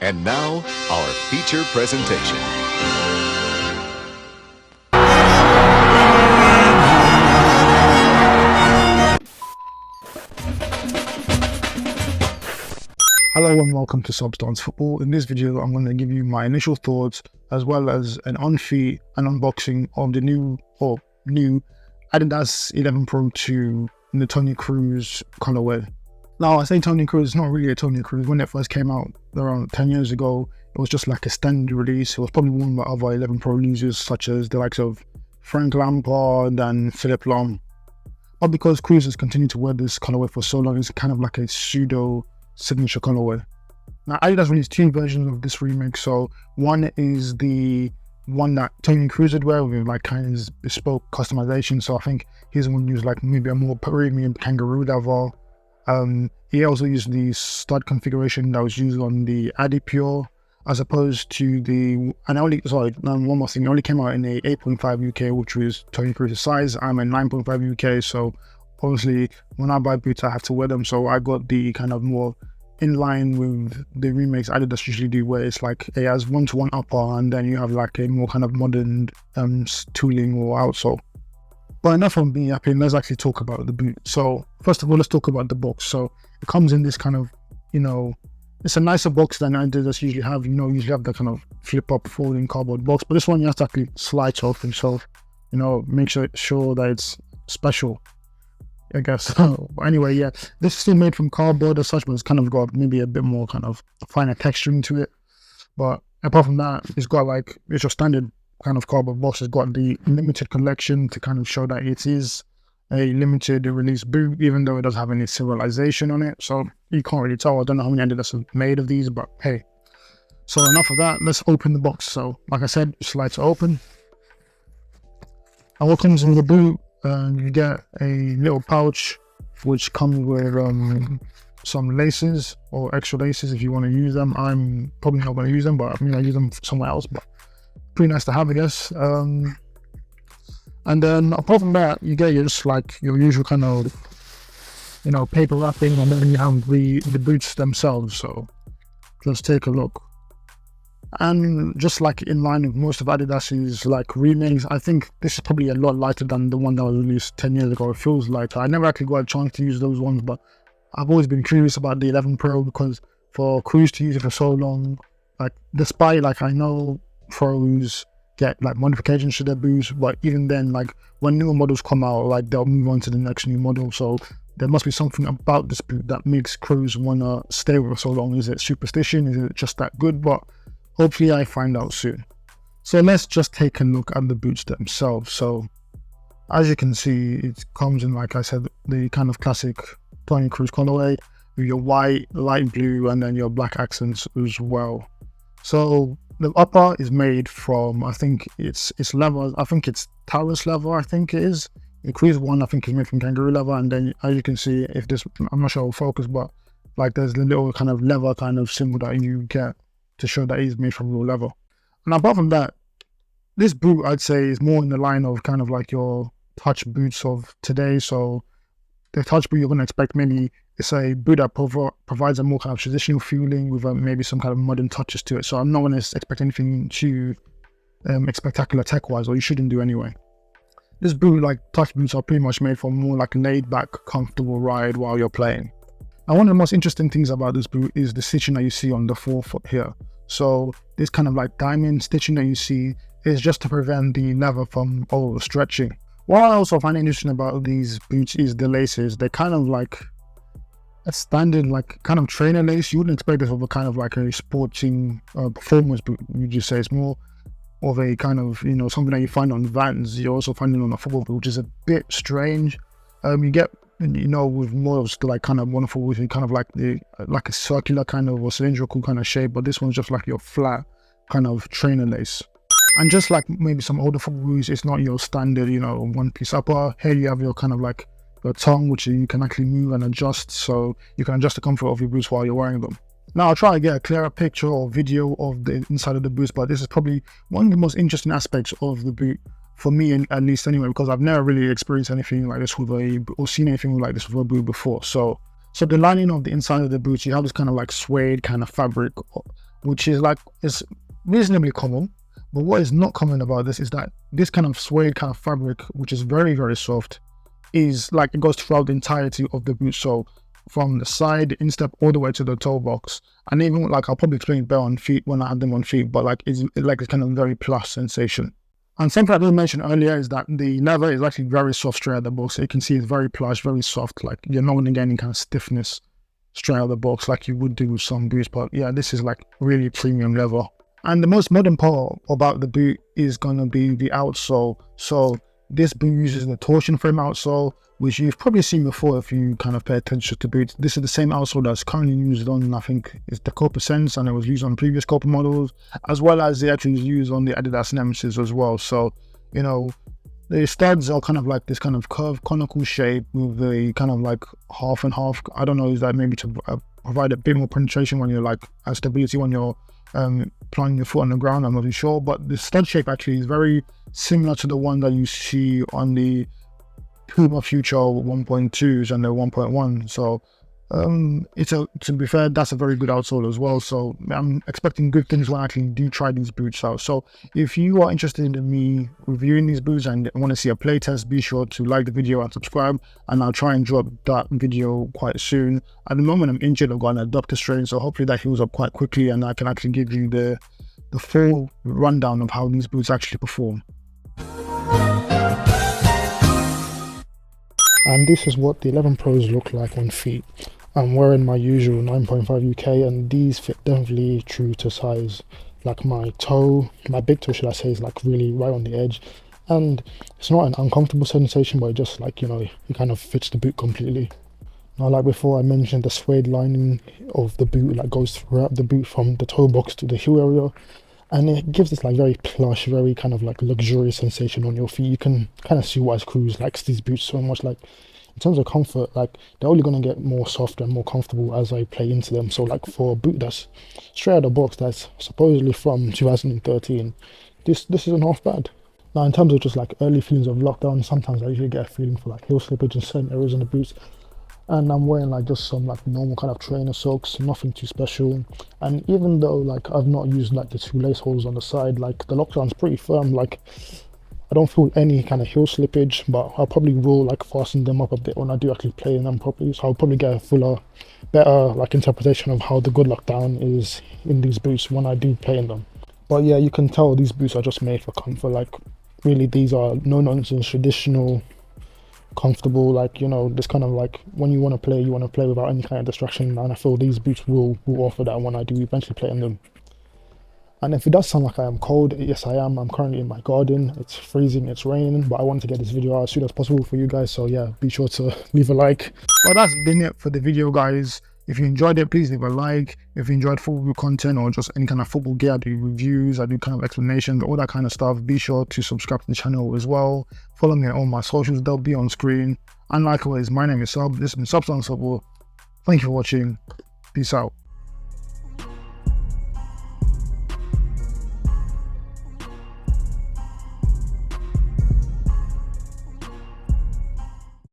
And now, our feature presentation. Hello and welcome to SubStanceFtbl. In this video, I'm going to give you my initial thoughts as well as an on-feet and unboxing of the new adidas 11pro 2 in the Toni Kroos colorway. Now, I say Toni Kroos, it's not really a Toni Kroos. When it first came out around 10 years ago, it was just like a standard release. It was probably worn by other 11 Pro users such as the likes of Frank Lampard and Philip Lahm. But because Kroos has continued to wear this colorway for so long, it's kind of like a pseudo signature colorway. Now, Adidas released two versions of this remake. So one is the one that Toni Kroos would wear with like kind of bespoke customization. So I think his one used like maybe a more premium kangaroo leather. He also used the stud configuration that was used on the Adi Pure, as opposed to the, and one more thing, it only came out in a 8.5 UK, which was Toni Kroos' size. I'm a 9.5 UK, so obviously when I buy boots I have to wear them, so I got the kind of more in line with the remakes Adidas usually do, where it's like it has one-to-one upper and then you have like a more kind of modern tooling or outsole. But enough of me yapping, let's actually talk about the boot. So first of all, let's talk about the box. So it comes in this kind of, it's a nicer box than Adidas usually have. Usually have the kind of flip up folding cardboard box, but this one you have to actually slide open, so make sure that it's special, I guess. But anyway, yeah, this is still made from cardboard as such, but it's kind of got maybe a bit more kind of finer texturing to it. But apart from that, it's got like, it's your standard kind of cardboard box. It's got the limited collection to kind of show that it is a limited release boot, even though it doesn't have any serialization on it, so you can't really tell. I don't know how many Adidas have made of these, but hey. So enough of that, let's open the box. So like I said, slide to open. And what comes in the boot, you get a little pouch which comes with some laces or extra laces if you want to use them. I'm probably not going to use them, but I use them somewhere else, but pretty nice to have, I guess. And then apart from that, you get just like your usual kind of paper wrapping, and then you have the boots themselves. So let's take a look. And just like in line with most of Adidas's like remakes, I think this is probably a lot lighter than the one that was released 10 years ago. It feels lighter. I never actually got a chance to use those ones, but I've always been curious about the 11 Pro because for Kroos to use it for so long, like despite like I know pros get like modifications to their boots, but even then, like when newer models come out, like they'll move on to the next new model. So there must be something about this boot that makes Kroos wanna stay with it so long. Is it superstition? Is it just that good? But hopefully I find out soon. So let's just take a look at the boots themselves. So as you can see, it comes in, like I said, the kind of classic Toni Kroos colorway with your white, light blue, and then your black accents as well. So the upper is made from, I think it's leather. I think it's Taurus leather, I think it is. The Kroos one, I think, is made from kangaroo leather. And then as you can see, if this, I'm not sure it'll focus, but like there's the little kind of leather kind of symbol that you get to show that it's made from real leather. And apart from that, this boot, I'd say, is more in the line of kind of like your touch boots of today. So the touch boot you're going to expect mainly, it's a boot that provides a more kind of traditional feeling with maybe some kind of modern touches to it. So I'm not going to expect anything too spectacular tech-wise, or you shouldn't do anyway. This boot, like touch boots, are pretty much made for more like laid-back, comfortable ride while you're playing. And one of the most interesting things about this boot is the stitching that you see on the forefoot here. So this kind of like diamond stitching that you see is just to prevent the leather from stretching. What I also find interesting about these boots is the laces. They're kind of like a standard like kind of trainer lace. You wouldn't expect this of a kind of like a sporting performance boot. You just say it's more of a kind of something that you find on Vans. You're also finding on a football boot, which is a bit strange. You get with more of like kind of wonderful with kind of like a circular kind of or cylindrical kind of shape, but this one's just like your flat kind of trainer lace. And just like maybe some older football boots, it's not your standard one piece upper. Here you have your kind of like your tongue, which you can actually move and adjust, so you can adjust the comfort of your boots while you're wearing them. Now I'll try to get a clearer picture or video of the inside of the boots, but this is probably one of the most interesting aspects of the boot for me, at least anyway, because I've never really experienced anything like this or seen anything like this with a boot before. So the lining of the inside of the boots, you have this kind of like suede kind of fabric which is like, it's reasonably common. But what is not common about this is that this kind of suede kind of fabric, which is very, very soft, is like, it goes throughout the entirety of the boot sole, from the side, the instep, all the way to the toe box. And even like, I'll probably explain it better on feet when I have them on feet, but like, it's like a kind of very plush sensation. And something I didn't mention earlier is that the leather is actually very soft straight out of the box. So you can see it's very plush, very soft. Like, you're not going to get any kind of stiffness straight out of the box like you would do with some boots. But yeah, this is like really premium leather. And the most modern part about the boot is going to be the outsole. So this boot uses the torsion frame outsole, which you've probably seen before if you kind of pay attention to boots. This is the same outsole that's currently used on, I think, it's the Copa Sense, and it was used on previous Copa models, as well as they actually used on the Adidas Nemesis as well. So, you know, the studs are kind of like this kind of curved conical shape with a kind of like half and half. I don't know, is that maybe to provide a bit more penetration when you're like, stability when you're planting your foot on the ground, I'm not too sure. But the stud shape actually is very similar to the one that you see on the Puma Future 1.2s and the 1.1. So to be fair, that's a very good outsole as well. So I'm expecting good things when I actually do try these boots out. So if you are interested in me reviewing these boots and want to see a playtest, be sure to like the video and subscribe, and I'll try and drop that video quite soon. At the moment I'm injured, I've got an adductor strain, so hopefully that heals up quite quickly and I can actually give you the full rundown of how these boots actually perform. And this is what the 11 Pros look like on feet. I'm wearing my usual 9.5 UK, and these fit definitely true to size. Like my toe, my big toe should I say, is like really right on the edge, and it's not an uncomfortable sensation, but it just like, you know, it kind of fits the boot completely. Now, like before, I mentioned the suede lining of the boot like goes throughout the boot from the toe box to the heel area, and it gives this like very plush, very kind of like luxurious sensation on your feet. You can kind of see why Kroos likes these boots so much. Like, in terms of comfort, like they're only going to get more soft and more comfortable as I play into them. So like for a boot that's straight out of the box, that's supposedly from 2013, this isn't half bad. Now, in terms of just like early feelings of lockdown, sometimes I usually get a feeling for like heel slippage in certain areas in the boots. And I'm wearing like just some like normal kind of trainer socks, nothing too special. And even though like I've not used like the two lace holes on the side, like the lockdown's pretty firm. Like I don't feel any kind of heel slippage, but I probably will like fasten them up a bit when I do actually play in them properly. So I'll probably get a fuller, better like interpretation of how the good lockdown is in these boots when I do play in them. But yeah, you can tell these boots are just made for comfort. Like really, these are no nonsense, traditional, comfortable, like, you know, this kind of like when you want to play without any kind of distraction, and I feel these boots will offer that when I do eventually play in them. And if it does sound like I am cold, yes I am. I'm currently in my garden, it's freezing, it's raining, but I wanted to get this video out as soon as possible for you guys, so yeah, be sure to leave a like. Well, that's been it for the video, guys. If you enjoyed it, please leave a like. If you enjoyed football content or just any kind of football gear, I do reviews, I do kind of explanations, all that kind of stuff, be sure to subscribe to the channel as well. Follow me on all my socials, they'll be on screen. And like always, my name is Sub, this has been SubStanceFtbl. Thank you for watching, peace out.